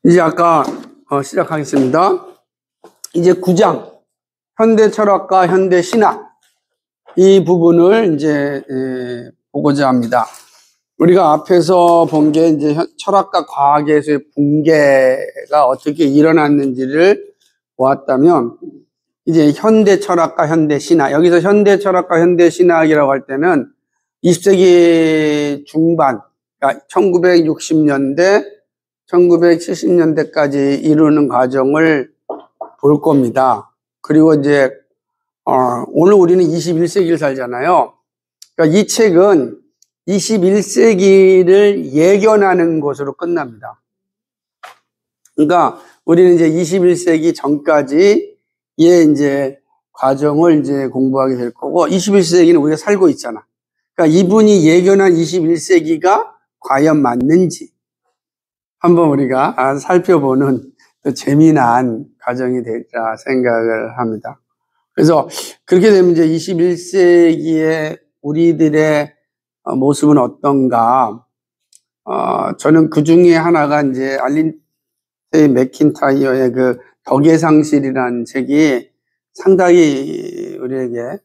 이제 아까 시작하겠습니다. 이제 9장 현대 철학과 현대 신학 이 부분을 이제 보고자 합니다. 우리가 앞에서 본 게 이제 철학과 과학에서의 붕괴가 어떻게 일어났는지를 보았다면, 이제 현대 철학과 현대 신학, 여기서 현대 철학과 현대 신학이라고 할 때는 20세기 중반, 그러니까 1960년대, 1970년대까지 이루는 과정을 볼 겁니다. 그리고 이제 오늘 우리는 21세기를 살잖아요. 그러니까 이 책은 21세기를 예견하는 것으로 끝납니다. 그러니까 우리는 이제 21세기 전까지의 이제 과정을 이제 공부하게 될 거고, 21세기는 우리가 살고 있잖아. 그러니까 이분이 예견한 21세기가 과연 맞는지 한번 우리가 살펴보는 또 재미난 과정이 되리라 생각을 합니다. 그래서 그렇게 되면 이제 21세기의 우리들의 모습은 어떤가? 저는 그 중에 하나가 이제 알린 맥킨타이어의 그 덕의 상실이라는 책이 상당히 우리에게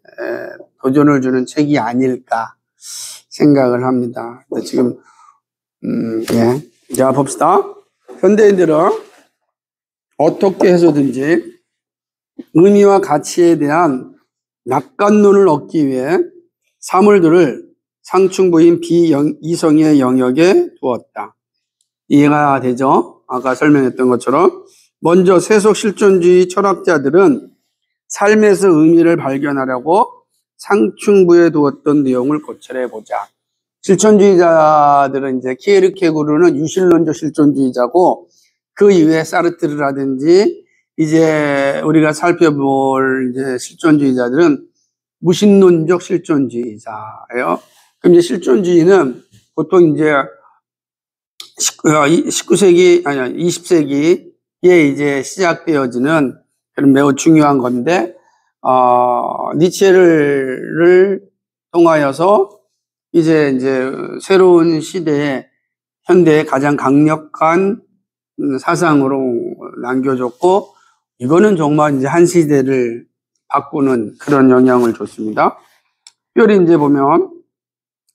도전을 주는 책이 아닐까 생각을 합니다. 지금 자, 봅시다. 현대인들은 어떻게 해서든지 의미와 가치에 대한 낙관론을 얻기 위해 사물들을 상충부인 비이성의 영역에 두었다. 이해가 되죠? 아까 설명했던 것처럼 먼저 세속 실존주의 철학자들은 삶에서 의미를 발견하려고 상충부에 두었던 내용을 고찰해 보자. 실존주의자들은 이제 키에르케고르는 유실론적 실존주의자고, 그 이외에 사르트르라든지 이제 우리가 살펴볼 이제 실존주의자들은 무신론적 실존주의자예요. 그럼 이제 실존주의는 보통 이제 19세기 아니 20세기에 이제 시작되어지는 그런 매우 중요한 건데, 니체를 통하여서 이제 새로운 시대에 현대의 가장 강력한 사상으로 남겨줬고, 이거는 정말 이제 한 시대를 바꾸는 그런 영향을 줬습니다. 특별히 이제 보면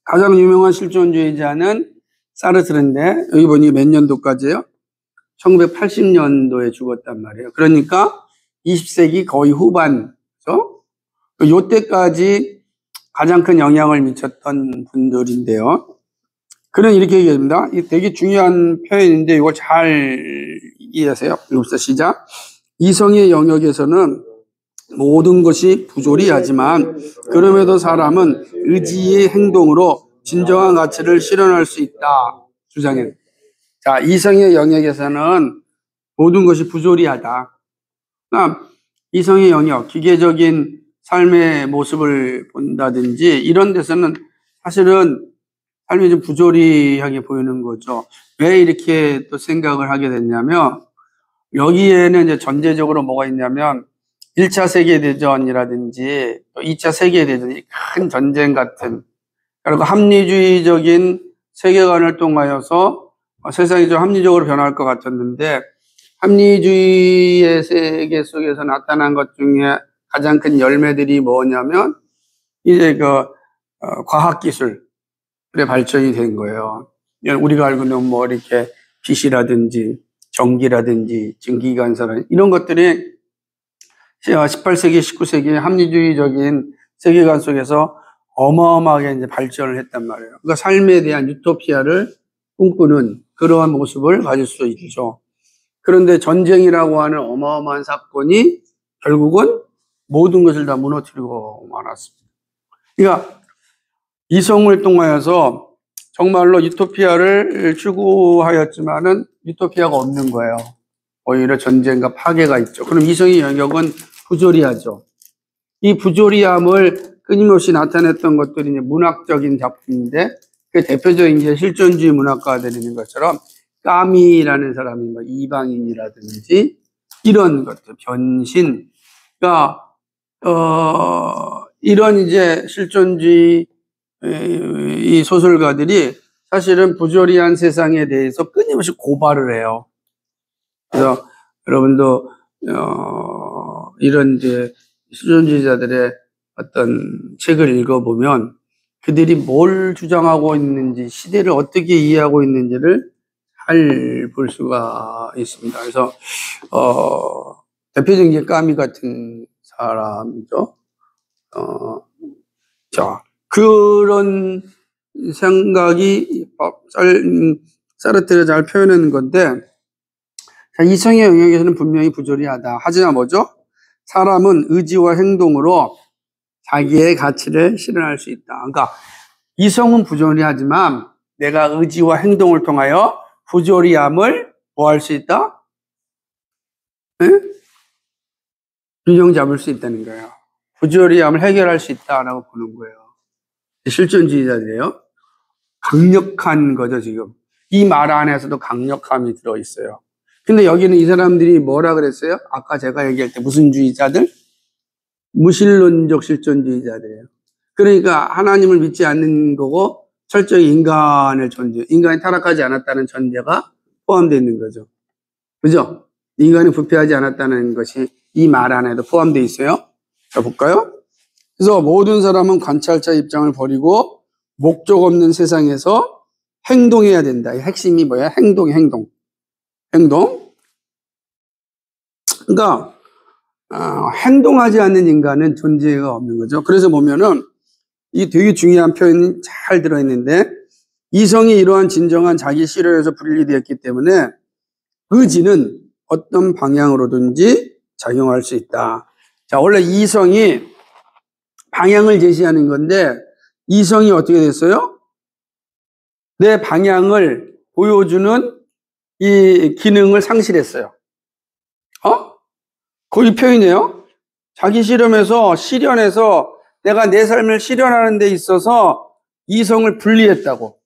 가장 유명한 실존주의자는 사르트르인데, 여기 보니 몇 년도까지예요? 1980년도에 죽었단 말이에요. 그러니까 20세기 거의 후반죠. 요때까지 가장 큰 영향을 미쳤던 분들인데요. 그는 이렇게 얘기합니다. 이게 되게 중요한 표현인데 이걸 잘 이해하세요. 읽읍시다. 시작. 이성의 영역에서는 모든 것이 부조리하지만 그럼에도 사람은 의지의 행동으로 진정한 가치를 실현할 수 있다. 주장해. 자, 이성의 영역에서는 모든 것이 부조리하다. 그러니까 이성의 영역, 기계적인 삶의 모습을 본다든지 이런 데서는 사실은 삶이 좀 부조리하게 보이는 거죠. 왜 이렇게 또 생각을 하게 됐냐면, 여기에는 이제 전제적으로 뭐가 있냐면 1차 세계대전이라든지 또 2차 세계대전이 큰 전쟁 같은, 그리고 합리주의적인 세계관을 통하여서 세상이 좀 합리적으로 변할 것 같았는데, 합리주의의 세계 속에서 나타난 것 중에 가장 큰 열매들이 뭐냐면 이제 과학기술의 발전이 된 거예요. 우리가 알고 있는 뭐 이렇게 빛이라든지 전기라든지 증기관사라든지 이런 것들이 18세기, 19세기의 합리주의적인 세계관 속에서 어마어마하게 이제 발전을 했단 말이에요. 그러니까 삶에 대한 유토피아를 꿈꾸는 그러한 모습을 가질 수 있죠. 그런데 전쟁이라고 하는 어마어마한 사건이 결국은 모든 것을 다 무너뜨리고 말았습니다. 그러니까 이성을 통하여서 정말로 유토피아를 추구하였지만은 유토피아가 없는 거예요. 오히려 전쟁과 파괴가 있죠. 그럼 이성의 영역은 부조리하죠. 이 부조리함을 끊임없이 나타냈던 것들이 이제 문학적인 작품인데, 그 대표적인 이제 실존주의 문학가들이 있는 것처럼 까미라는 사람이 뭐 이방인이라든지 이런 것들, 변신, 그러니까 이런 이제 실존주의 이 소설가들이 사실은 부조리한 세상에 대해서 끊임없이 고발을 해요. 그래서 여러분도 이런 이제 실존주의자들의 어떤 책을 읽어보면 그들이 뭘 주장하고 있는지, 시대를 어떻게 이해하고 있는지를 잘 볼 수가 있습니다. 그래서 대표적인 게 까미 같은 사람이죠. 자, 그런 생각이 사르트르가 잘 표현하는 건데, 자, 이성의 영역에서는 분명히 부조리하다. 하지만 뭐죠? 사람은 의지와 행동으로 자기의 가치를 실현할 수 있다. 그러니까 이성은 부조리하지만 내가 의지와 행동을 통하여 부조리함을 뭐 할 수 있다? 네? 균형 잡을 수 있다는 거예요. 부조리함을 해결할 수 있다라고 보는 거예요. 실존주의자들이에요. 강력한 거죠, 지금. 이 말 안에서도 강력함이 들어있어요. 근데 여기는 이 사람들이 뭐라 그랬어요? 아까 제가 얘기할 때 무슨 주의자들? 무신론적 실존주의자들이에요. 그러니까 하나님을 믿지 않는 거고 철저히 인간이 타락하지 않았다는 전제가 포함되어 있는 거죠. 그죠? 인간이 부패하지 않았다는 것이 이 말 안에도 포함되어 있어요. 자, 볼까요? 그래서 모든 사람은 관찰자 입장을 버리고 목적 없는 세상에서 행동해야 된다. 핵심이 뭐야? 행동. 그러니까 행동하지 않는 인간은 존재가 없는 거죠. 그래서 보면은 이 되게 중요한 표현이 잘 들어있는데, 이성이 이러한 진정한 자기 실현에서 분리되었기 때문에 의지는 어떤 방향으로든지 작용할 수 있다. 자, 원래 이성이 방향을 제시하는 건데, 이성이 어떻게 됐어요? 내 방향을 보여주는 이 기능을 상실했어요. 거기 표현이에요. 자기 실현에서 내가 내 삶을 실현하는 데 있어서 이성을 분리했다고.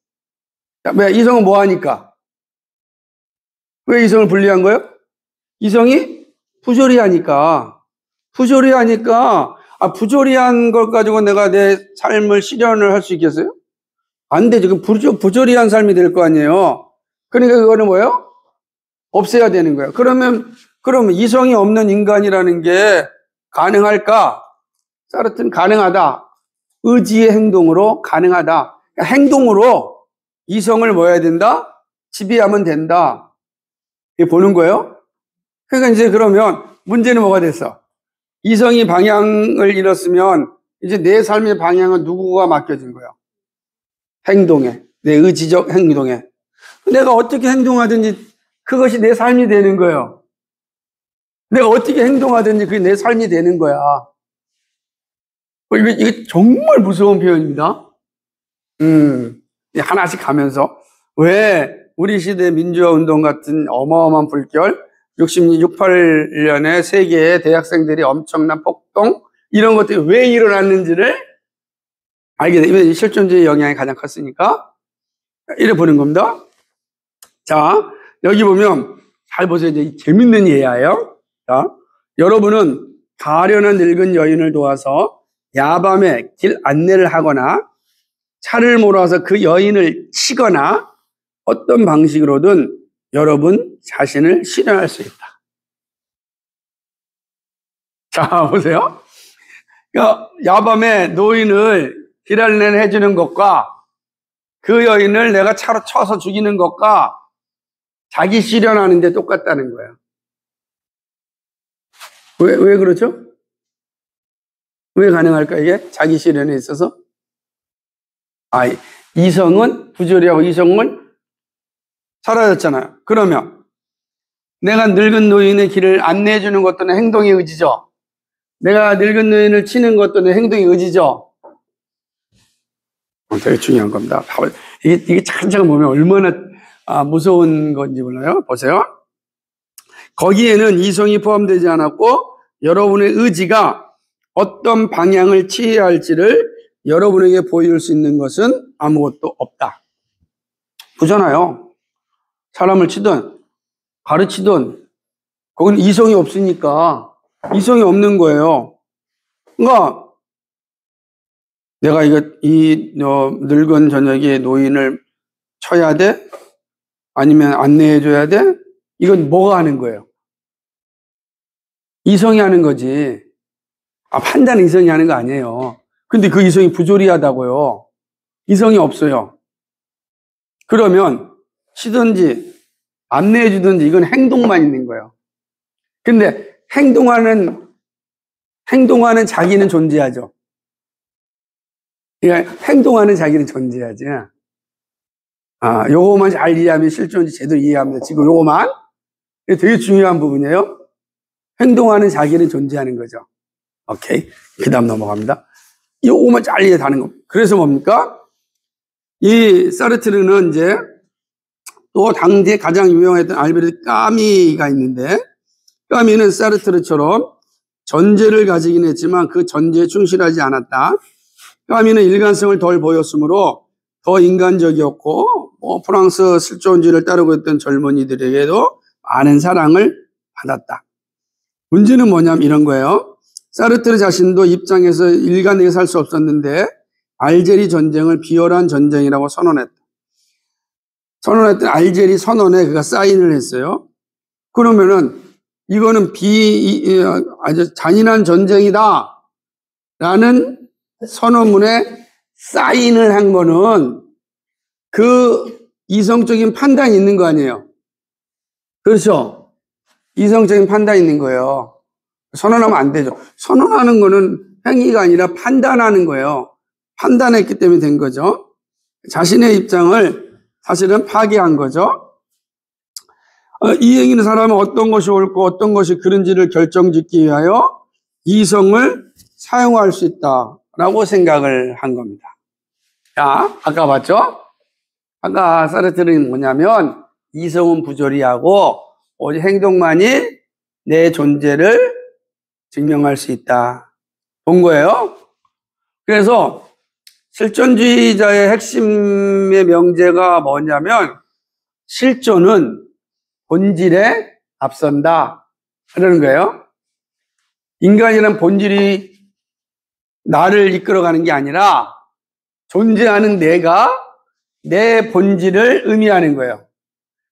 왜? 이성은 뭐 하니까? 왜 이성을 분리한 거예요? 이성이 부조리하니까. 부조리한 걸 가지고 내가 내 삶을 실현을 할 수 있겠어요? 안 되죠. 부조리한 삶이 될 거 아니에요. 그러니까 그거는 뭐예요? 없애야 되는 거예요. 그러면 이성이 없는 인간이라는 게 가능할까? 사르트는 가능하다. 의지의 행동으로 가능하다. 행동으로 이성을 뭐 해야 된다? 지배하면 된다. 이게 보는 거예요. 그러니까 이제 그러면 문제는 뭐가 됐어? 이성이 방향을 잃었으면 이제 내 삶의 방향은 누구가 맡겨진 거예요? 행동에. 내 의지적 행동에. 내가 어떻게 행동하든지 그것이 내 삶이 되는 거예요. 내가 어떻게 행동하든지 그게 내 삶이 되는 거야. 이게 정말 무서운 표현입니다. 하나씩 가면서. 왜 우리 시대 민주화 운동 같은 어마어마한 불결, 68년에 세계의 대학생들이 엄청난 폭동, 이런 것들이 왜 일어났는지를 알게 돼. 실존주의 영향이 가장 컸으니까. 이래 보는 겁니다. 자, 여기 보면, 잘 보세요. 이제 재밌는 예야예요. 자, 여러분은 가련한 늙은 여인을 도와서 야밤에 길 안내를 하거나 차를 몰아서 그 여인을 치거나 어떤 방식으로든 여러분 자신을 실현할 수 있다. 자, 보세요. 그러니까 야밤에 노인을 길 안내를 해주는 것과 그 여인을 내가 차로 쳐서 죽이는 것과 자기 실현하는데 똑같다는 거예요. 왜 그렇죠? 왜 가능할까, 이게? 자기 실현에 있어서? 이성은 부조리하고 이성은 사라졌잖아요. 그러면 내가 늙은 노인의 길을 안내해 주는 것도 내 행동의 의지죠. 내가 늙은 노인을 치는 것도 내 행동의 의지죠. 되게 중요한 겁니다. 이게 차근차근 보면 얼마나 무서운 건지 몰라요. 보세요. 거기에는 이성이 포함되지 않았고 여러분의 의지가 어떤 방향을 취해야 할지를 여러분에게 보여줄 수 있는 것은 아무것도 없다. 그잖아요. 사람을 치든 가르치든 거기는 이성이 없으니까 이성이 없는 거예요. 그러니까 내가 이 늙은 저녁에 노인을 쳐야 돼? 아니면 안내해 줘야 돼? 이건 뭐가 하는 거예요? 이성이 하는 거지. 판단은 이성이 하는 거 아니에요. 근데 그 이성이 부조리하다고요. 이성이 없어요. 그러면 치든지 안내해 주든지 이건 행동만 있는 거예요. 근데 행동하는 자기는 존재하죠. 그러니까 행동하는 자기는 존재하지. 요거만 잘 이해하면 실존인지 제대로 이해합니다. 지금 요거만. 이게 되게 중요한 부분이에요. 행동하는 자기는 존재하는 거죠. 오케이. 그 다음 넘어갑니다. 요거만 잘 이해하는 겁니다. 그래서 뭡니까? 이 사르트르는 이제 또 당시에 가장 유명했던 알베르 까미가 있는데, 까미는 사르트르처럼 전제를 가지긴 했지만 그 전제에 충실하지 않았다. 까미는 일관성을 덜 보였으므로 더 인간적이었고, 프랑스 실존주의를 따르고 있던 젊은이들에게도 많은 사랑을 받았다. 문제는 뭐냐면 이런 거예요. 사르트르 자신도 입장에서 일관되게 살 수 없었는데 알제리 전쟁을 비열한 전쟁이라고 선언했던 알제리 선언에 그가 사인을 했어요. 그러면은 이거는 아주 잔인한 전쟁이다 라는 선언문에 사인을 한 거는 그 이성적인 판단이 있는 거 아니에요. 그렇죠? 이성적인 판단이 있는 거예요. 선언하면 안 되죠. 선언하는 거는 행위가 아니라 판단하는 거예요. 판단했기 때문에 된 거죠. 자신의 입장을 사실은 파기한 거죠. 이 행위는 사람은 어떤 것이 옳고 어떤 것이 그른지를 결정짓기 위하여 이성을 사용할 수 있다라고 생각을 한 겁니다. 자, 아까 봤죠? 아까 사르트르는 뭐냐면 이성은 부조리하고 오직 행동만이 내 존재를 증명할 수 있다. 본 거예요. 그래서 실존주의자의 핵심의 명제가 뭐냐면 실존은 본질에 앞선다. 그러는 거예요. 인간이란 본질이 나를 이끌어가는 게 아니라 존재하는 내가 내 본질을 의미하는 거예요.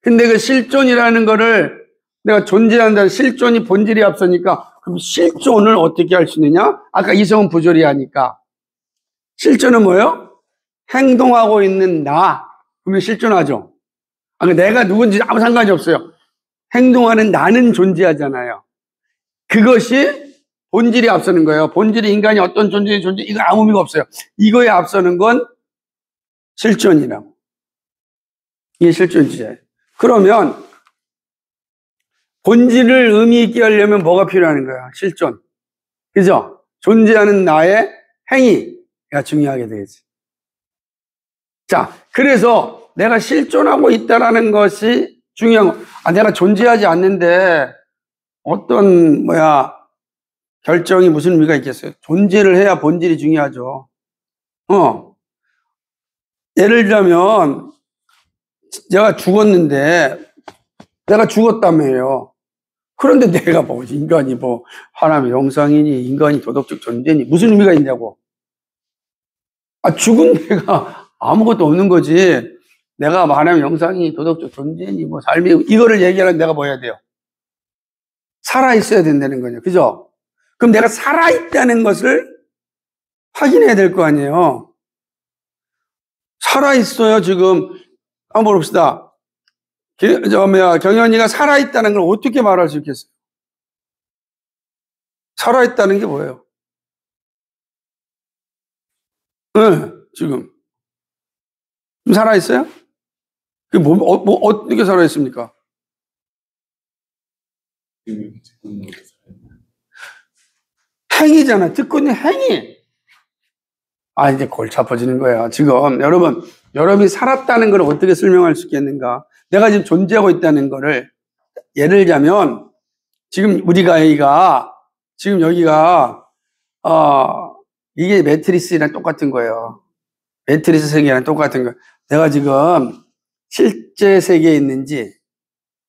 근데 그 실존이라는 거를 내가 존재한다는 실존이 본질이 앞서니까 그럼 실존을 어떻게 할 수 있느냐? 아까 이성은 부조리하니까. 실존은 뭐예요? 행동하고 있는 나. 그러면 실존하죠. 내가 누군지 아무 상관이 없어요. 행동하는 나는 존재하잖아요. 그것이 본질이 앞서는 거예요. 본질이 인간이 어떤 존재인지 이거 아무 의미가 없어요. 이거에 앞서는 건 실존이라고. 이게 실존주의예요. 그러면 본질을 의미 있게 하려면 뭐가 필요한 거야? 실존. 그죠? 존재하는 나의 행위가 중요하게 되겠지. 자, 그래서 내가 실존하고 있다라는 것이 중요한 거. 내가 존재하지 않는데 어떤 결정이 무슨 의미가 있겠어요? 존재를 해야 본질이 중요하죠. 예를 들자면 내가 죽었는데 내가 죽었다며요. 그런데 내가 인간이 하나님의 영상이니 인간이 도덕적 존재니 무슨 의미가 있냐고. 죽은 내가 아무것도 없는 거지. 내가 하나님의 영상이 도덕적 존재니 삶이 이거를 얘기하려면 내가 뭐 해야 돼요? 살아있어야 된다는 거죠. 그죠? 그럼 내가 살아있다는 것을 확인해야 될 거 아니에요. 살아있어요, 지금. 한번 봅시다. 경현이가 살아있다는 걸 어떻게 말할 수 있겠어요? 살아있다는 게 뭐예요? 네, 지금. 살아있어요? 그게 어떻게 살아있습니까? 행위잖아. 듣고 있는 행위. 이제 골치 아파지는 거야. 지금 여러분이 살았다는 걸 어떻게 설명할 수 있겠는가? 내가 지금 존재하고 있다는 거를 예를 들자면 지금 우리가 지금 여기가 이게 매트리스랑 똑같은 거예요. 매트리스 세계랑 똑같은 거예요. 내가 지금 실제 세계에 있는지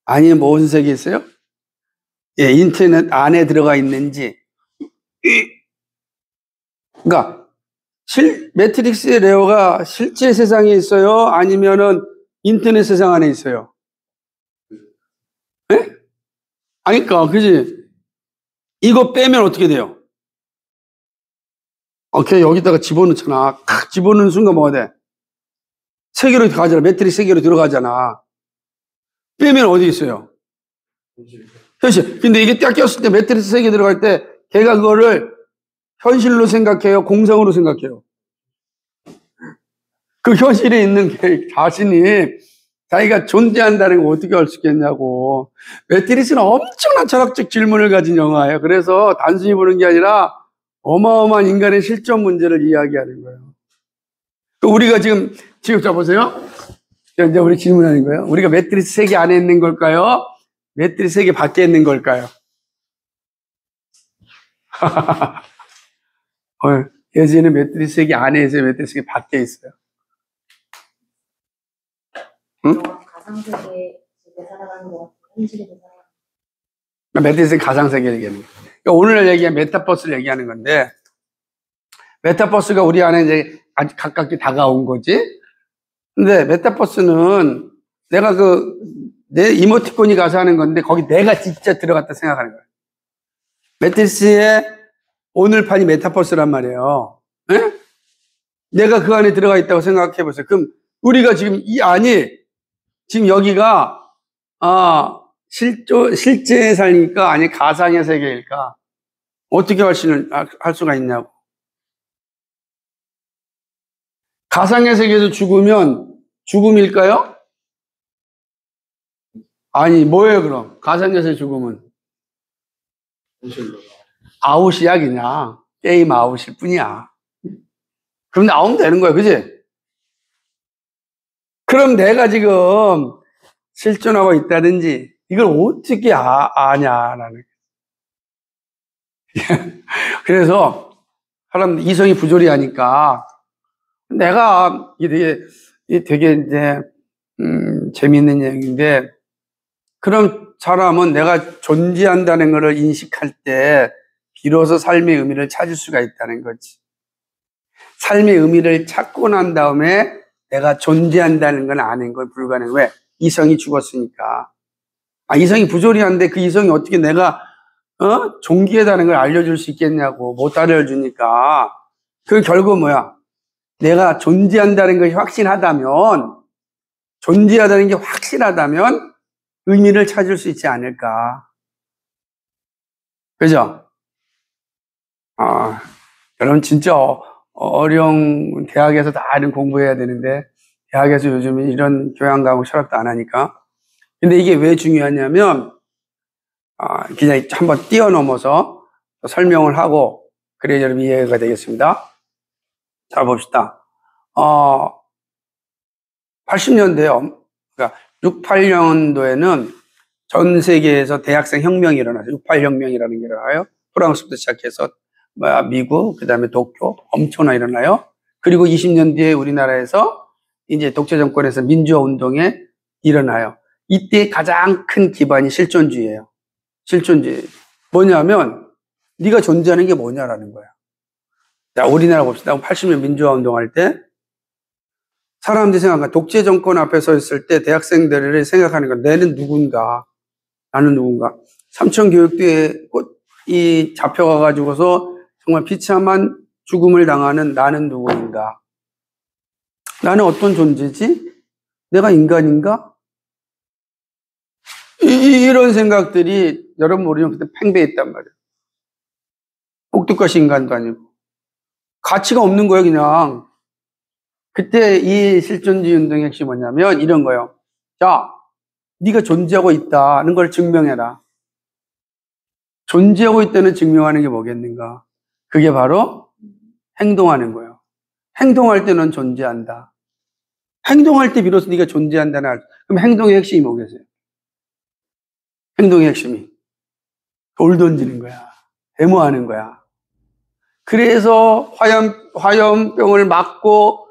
아니면 무슨 세계에 있어요? 예, 인터넷 안에 들어가 있는지. 그러니까 매트릭스의 레오가 실제 세상에 있어요? 아니면은 인터넷 세상 안에 있어요? 아니, 그러니까, 그지? 이거 빼면 어떻게 돼요? 오케이, 여기다가 집어넣잖아. 칵 집어넣는 순간 뭐가 돼? 세 개로 가잖아. 매트리스 세 개로 들어가잖아. 빼면 어디 있어요? 현실. 근데 이게 딱 꼈을 때 매트리스 세 개 들어갈 때 걔가 그거를 현실로 생각해요? 공상으로 생각해요? 그 현실에 있는 게 자신이 자기가 존재한다는 걸 어떻게 알 수 있겠냐고. 매트리스는 엄청난 철학적 질문을 가진 영화예요. 그래서 단순히 보는 게 아니라 어마어마한 인간의 실존 문제를 이야기하는 거예요. 우리가 지금 자 보세요. 이제 우리 질문하는 거예요. 우리가 매트리스 세 개 안에 있는 걸까요? 매트리스 세 개 밖에 있는 걸까요? 예전에는 매트리스 세 개 안에 있어요. 매트리스 세 개 밖에 있어요. 응? 가상세계에 살아가는 것 같아요. 현실에서 살아가는 매트리스는 가상세계 얘기하는 거예요. 그러니까 오늘 얘기한 메타버스를 얘기하는 건데, 메타버스가 우리 안에 이제 아주 가깝게 다가온 거지. 근데 메타버스는 내가 내 이모티콘이 가서 하는 건데, 거기 내가 진짜 들어갔다 생각하는 거예요. 매트리스의 오늘판이 메타버스란 말이에요. 에? 내가 그 안에 들어가 있다고 생각해 보세요. 그럼 우리가 지금 이 안이, 지금 여기가, 실제의 삶일까? 아니, 가상의 세계일까? 어떻게 할 수가 있냐고. 가상의 세계에서 죽으면 죽음일까요? 아니, 뭐예요, 그럼? 가상에서 죽음은? 아웃이야, 그냥. 게임 아웃일 뿐이야. 그럼 나오면 되는 거야, 그지? 그럼 내가 지금 실존하고 있다든지, 이걸 어떻게 아냐라는. 그래서, 사람 이성이 부조리하니까, 내가, 이게 되게 이제, 재미있는 얘기인데, 그런 사람은 내가 존재한다는 것을 인식할 때, 비로소 삶의 의미를 찾을 수가 있다는 거지. 삶의 의미를 찾고 난 다음에 내가 존재한다는 건 아는 건 불가능해. 왜? 이성이 죽었으니까. 이성이 부조리한데 그 이성이 어떻게 내가, 존귀하다는 걸 알려줄 수 있겠냐고. 못 알려주니까. 그 결국 뭐야? 내가 존재한다는 것이 존재하다는 게 확실하다면 의미를 찾을 수 있지 않을까. 그죠? 여러분 진짜 어려운 대학에서 다 이런 공부해야 되는데 대학에서 요즘에 이런 교양 과목 철학도 안 하니까. 근데 이게 왜 중요하냐면 그냥 한번 뛰어넘어서 설명을 하고 그래야 여러분 이해가 되겠습니다. 자 봅시다. 80년대요. 그러니까 68년도에는 전 세계에서 대학생 혁명이 일어나서 68혁명이라는 게 일어나요. 프랑스부터 시작해서 미국, 그 다음에 도쿄 엄청나 일어나요. 그리고 20년 뒤에 우리나라에서 이제 독재 정권에서 민주화 운동에 일어나요. 이때 가장 큰 기반이 실존주의예요. 실존주의. 뭐냐면 네가 존재하는 게 뭐냐라는 거야. 자, 우리나라 봅시다. 80년 민주화 운동할 때 사람들이 생각하는 독재 정권 앞에 서 있을 때 대학생들을 생각하는 건 내는 누군가, 나는 누군가. 삼천교육대에 이 잡혀가가지고서 정말 비참한 죽음을 당하는 나는 누구인가? 나는 어떤 존재지? 내가 인간인가? 이런 생각들이 여러분 우리 그때 팽배했단 말이에요. 꼭두까시 인간도 아니고. 가치가 없는 거예요, 그냥. 그때 이 실존주의 운동의 핵심이 뭐냐면 이런 거예요. 자, 네가 존재하고 있다는 걸 증명해라. 존재하고 있다는 증명하는 게 뭐겠는가? 그게 바로 행동하는 거예요. 행동할 때는 존재한다. 행동할 때 비로소 네가 존재한다는 알. 그럼 행동의 핵심이 뭐겠어요? 행동의 핵심이 돌 던지는 거야. 데모하는 거야. 그래서 화염병을 맞고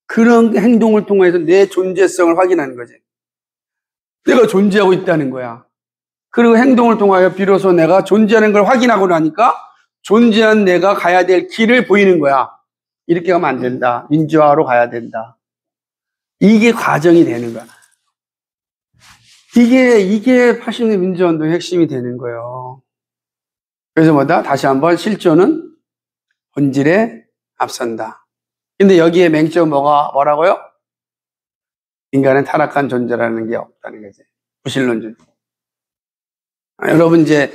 그런 행동을 통해서 내 존재성을 확인하는 거지. 내가 존재하고 있다는 거야. 그리고 행동을 통하여 비로소 내가 존재하는 걸 확인하고 나니까 존재한 내가 가야 될 길을 보이는 거야. 이렇게 가면 안 된다. 민주화로 가야 된다. 이게 과정이 되는 거야. 이게 80년 민주화운동의 핵심이 되는 거예요. 그래서 뭐다? 다시 한번 실존은 본질에 앞선다. 근데 여기에 맹점 뭐라고요? 인간은 타락한 존재라는 게 없다는 거지. 무신론주의. 여러분 이제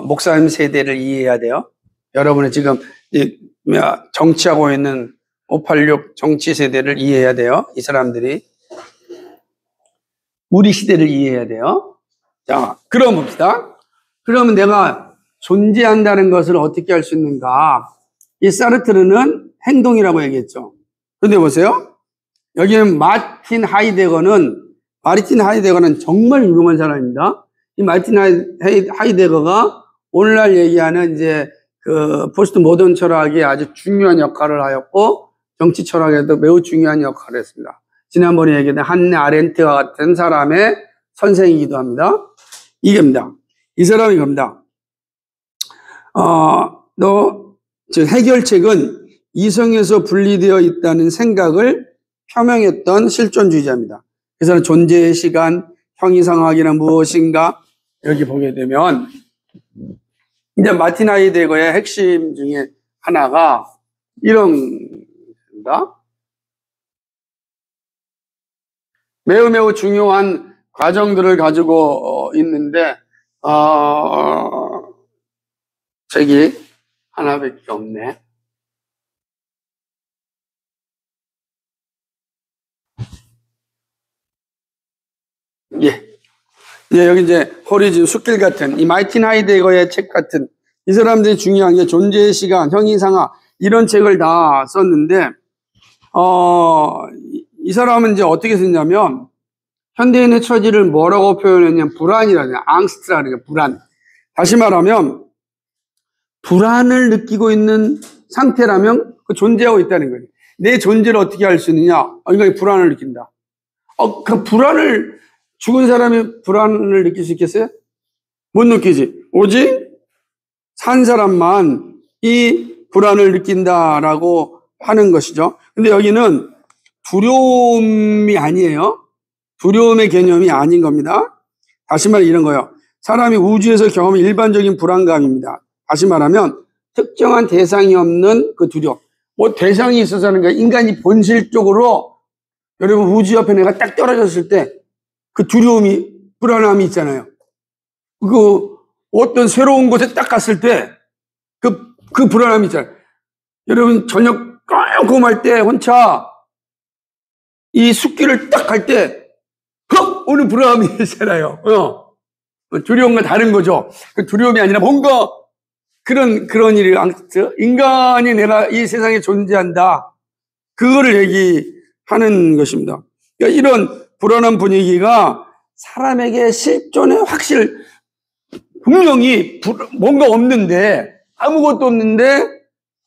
목사님 세대를 이해해야 돼요. 여러분은 지금 정치하고 있는 586 정치 세대를 이해해야 돼요. 이 사람들이 우리 시대를 이해해야 돼요. 자, 그럼 봅시다. 그러면 내가 존재한다는 것을 어떻게 할 수 있는가? 이 사르트르는 행동이라고 얘기했죠. 근데 보세요. 여기는 마르틴 하이데거는 정말 유명한 사람입니다. 이 마르틴 하이데거가 오늘날 얘기하는 이제 그 포스트 모던 철학이 아주 중요한 역할을 하였고 정치 철학에도 매우 중요한 역할을 했습니다. 지난번에 얘기했던 한네 아렌트와 같은 사람의 선생이기도 합니다. 이겁니다. 이 사람이 겁니다. 즉 해결책은 이성에서 분리되어 있다는 생각을 표명했던 실존주의자입니다. 그래서 존재의 시간, 형이상학이란 무엇인가 여기 보게 되면 이제 마틴 하이데거의 핵심 중에 하나가 이런 겁니다. 매우 중요한 과정들을 가지고 있는데 책이 하나밖에 없네. 예, 여기 이제 호리즌 숲길 같은 이 마틴 하이데거의 책 같은 이 사람들이 중요한 게 존재의 시간, 형이상학 이런 책을 다 썼는데 이 사람은 이제 어떻게 썼냐면 현대인의 처지를 뭐라고 표현했냐면 불안이라는 앙스트라는 게 불안. 다시 말하면 불안을 느끼고 있는 상태라면 그 존재하고 있다는 거예요. 내 존재를 어떻게 알 수 있느냐? 인간이 불안을 느낀다. 그 불안을 죽은 사람이 불안을 느낄 수 있겠어요? 못 느끼지. 오직 산 사람만 이 불안을 느낀다라고 하는 것이죠. 근데 여기는 두려움이 아니에요. 두려움의 개념이 아닌 겁니다. 다시 말해 이런 거예요. 사람이 우주에서 경험한 일반적인 불안감입니다. 다시 말하면 특정한 대상이 없는 그 두려움. 뭐 대상이 있어서 하는 거예요. 인간이 본질적으로 여러분 우주 옆에 내가 딱 떨어졌을 때 그 두려움이 불안함이 있잖아요. 그 어떤 새로운 곳에 딱 갔을 때 그 불안함이 있잖아요. 여러분 저녁 꼼꼼할 때 혼자 이 숲길을 딱 갈 때 오는 불안함이 있잖아요. 두려움과 다른 거죠. 그 두려움이 아니라 뭔가 그런 일이 인간이 내가 이 세상에 존재한다. 그거를 얘기하는 것입니다. 그러니까 이런 불안한 분위기가 사람에게 실존의 분명히 뭔가 없는데 아무것도 없는데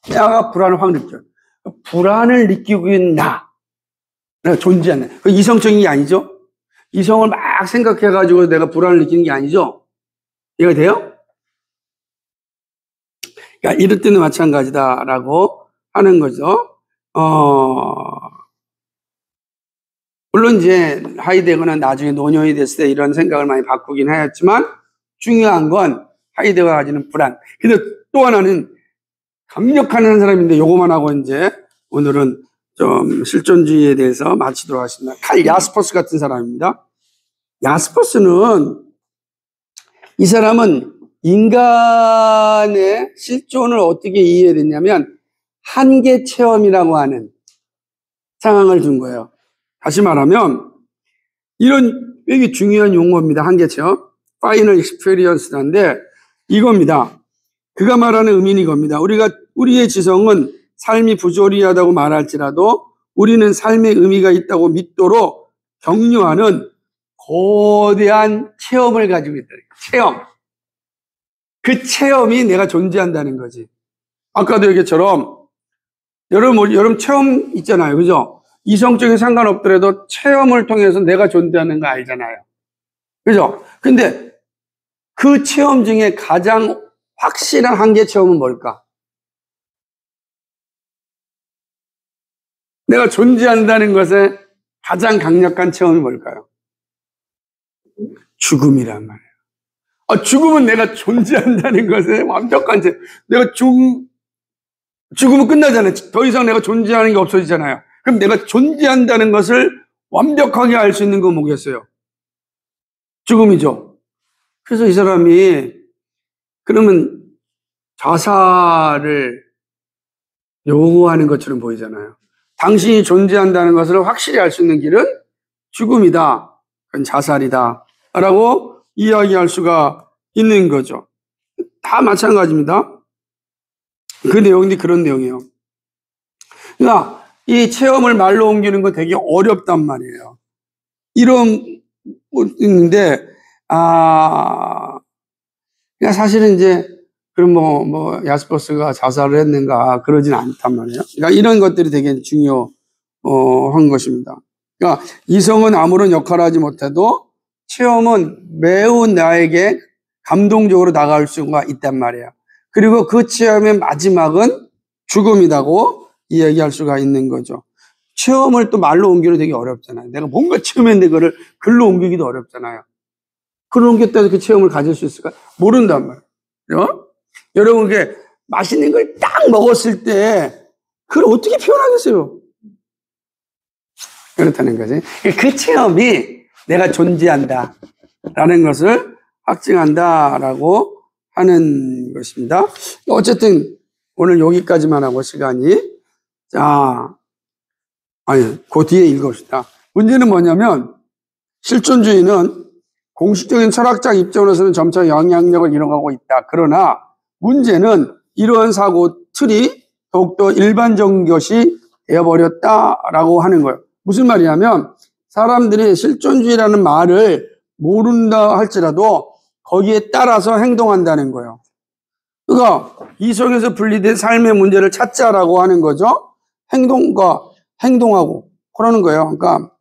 내가 불안을 확 느껴요. 불안을 느끼고 있는 내가 존재하는 그 이성적인 게 아니죠. 이성을 막 생각해가지고 내가 불안을 느끼는 게 아니죠. 이해가 돼요? 그러니까 이럴 때는 마찬가지다라고 하는 거죠. 물론 이제 하이데거는 나중에 노년이 됐을 때 이런 생각을 많이 바꾸긴 하였지만 중요한 건 하이데거가 가지는 불안. 근데 또 하나는 강력한 한 사람인데 요거만 하고 이제 오늘은 좀 실존주의에 대해서 마치도록 하겠습니다. 칼 야스퍼스 같은 사람입니다. 야스퍼스는 이 사람은 인간의 실존을 어떻게 이해했냐면 한계 체험이라고 하는 상황을 준 거예요. 다시 말하면 이런 되게 중요한 용어입니다. 한계 체험. 파이널 익스페리언스인데 이겁니다. 그가 말하는 의미는 이겁니다. 우리의 지성은 삶이 부조리하다고 말할지라도 우리는 삶의 의미가 있다고 믿도록 격려하는 거대한 체험을 가지고 있다. 체험. 그 체험이 내가 존재한다는 거지. 아까도 얘기처럼 여러분 체험 있잖아요. 그죠? 이성적인 상관없더라도 체험을 통해서 내가 존재하는 거 알잖아요. 그죠? 근데 그 체험 중에 가장 확실한 한계 체험은 뭘까? 내가 존재한다는 것에 가장 강력한 체험이 뭘까요? 죽음이란 말이에요. 죽음은 내가 존재한다는 것에 완벽한 내가 죽으면 끝나잖아요. 더 이상 내가 존재하는 게 없어지잖아요. 그럼 내가 존재한다는 것을 완벽하게 알 수 있는 건 뭐겠어요? 죽음이죠. 그래서 이 사람이 그러면 자살을 요구하는 것처럼 보이잖아요. 당신이 존재한다는 것을 확실히 알 수 있는 길은 죽음이다. 그건 자살이다. 라고 이야기할 수가 있는 거죠. 다 마찬가지입니다. 그 내용인데 그런 내용이에요. 그러니까 이 체험을 말로 옮기는 건 되게 어렵단 말이에요. 이런 있는데 그러니까 사실은 이제 그럼 야스퍼스가 자살을 했는가 그러진 않단 말이에요. 그러니까 이런 것들이 되게 중요한 것입니다. 그러니까 이성은 아무런 역할을 하지 못해도 체험은 매우 나에게 감동적으로 다가올 수가 있단 말이에요. 그리고 그 체험의 마지막은 죽음이라고 이야기할 수가 있는 거죠. 체험을 또 말로 옮기는 되게 어렵잖아요. 내가 뭔가 체험했는데 그걸 글로 옮기기도 어렵잖아요. 글로 옮겼다 해서 그 체험을 가질 수 있을까? 모른단 말이에요. 여러분, 그게 맛있는 걸 딱 먹었을 때 그걸 어떻게 표현하겠어요? 그렇다는 거지. 그 체험이 내가 존재한다 라는 것을 확증한다라고 하는 것입니다. 어쨌든 오늘 여기까지만 하고 시간이 그 뒤에 읽읍시다. 문제는 뭐냐면 실존주의는 공식적인 철학적 입장으로서는 점차 영향력을 잃어가고 있다. 그러나 문제는 이러한 사고 틀이 더욱더 일반적인 것이 되어버렸다라고 하는 거예요. 무슨 말이냐면 사람들이 실존주의라는 말을 모른다 할지라도 거기에 따라서 행동한다는 거예요. 그러니까 이성에서 분리된 삶의 문제를 찾자라고 하는 거죠. 행동하고 그러는 거예요. 그러니까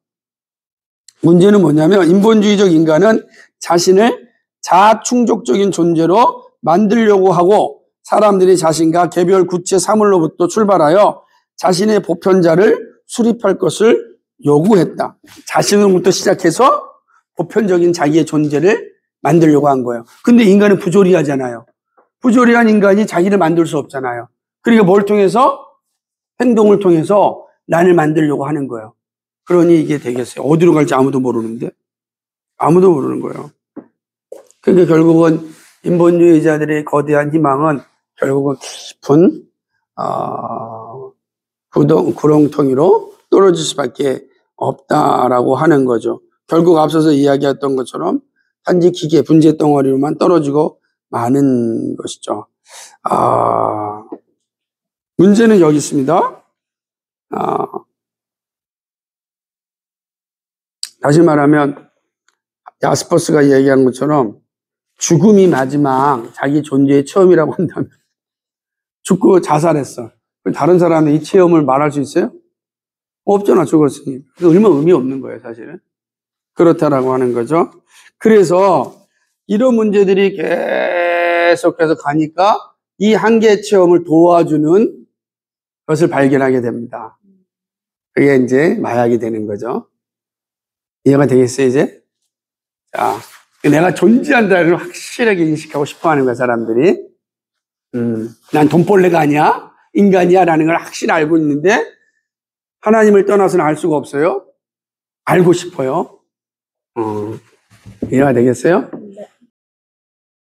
문제는 뭐냐면 인본주의적 인간은 자신을 자충족적인 존재로 만들려고 하고 사람들이 자신과 개별 구체 사물로부터 출발하여 자신의 보편자를 수립할 것을 요구했다. 자신으로부터 시작해서 보편적인 자기의 존재를 만들려고 한 거예요. 근데 인간은 부조리하잖아요. 부조리한 인간이 자기를 만들 수 없잖아요. 그러니까 뭘 통해서? 행동을 통해서 나를 만들려고 하는 거예요. 그러니 이게 되겠어요. 어디로 갈지 아무도 모르는데? 아무도 모르는 거예요. 그러니까 결국은 인본주의자들의 거대한 희망은 결국은 깊은 구렁텅이로 떨어질 수밖에 없다라고 하는 거죠. 결국 앞서서 이야기했던 것처럼 단지 기계, 분재 덩어리로만 떨어지고 마는 것이죠. 문제는 여기 있습니다. 다시 말하면 야스퍼스가 이야기한 것처럼 죽음이 마지막 자기 존재의 체험이라고 한다면 죽고 자살했어. 다른 사람이 이 체험을 말할 수 있어요? 없잖아, 죽었으니. 얼마나 의미 없는 거예요, 사실은. 그렇다라고 하는 거죠. 그래서 이런 문제들이 계속해서 가니까 이 한계 체험을 도와주는 것을 발견하게 됩니다. 그게 이제 마약이 되는 거죠. 이해가 되겠어요, 이제? 자, 내가 존재한다는 걸 확실하게 인식하고 싶어 하는 거야, 사람들이. 난 돈벌레가 아니야? 인간이야? 라는 걸 확실히 알고 있는데, 하나님을 떠나서는 알 수가 없어요. 알고 싶어요. 이해가 되겠어요?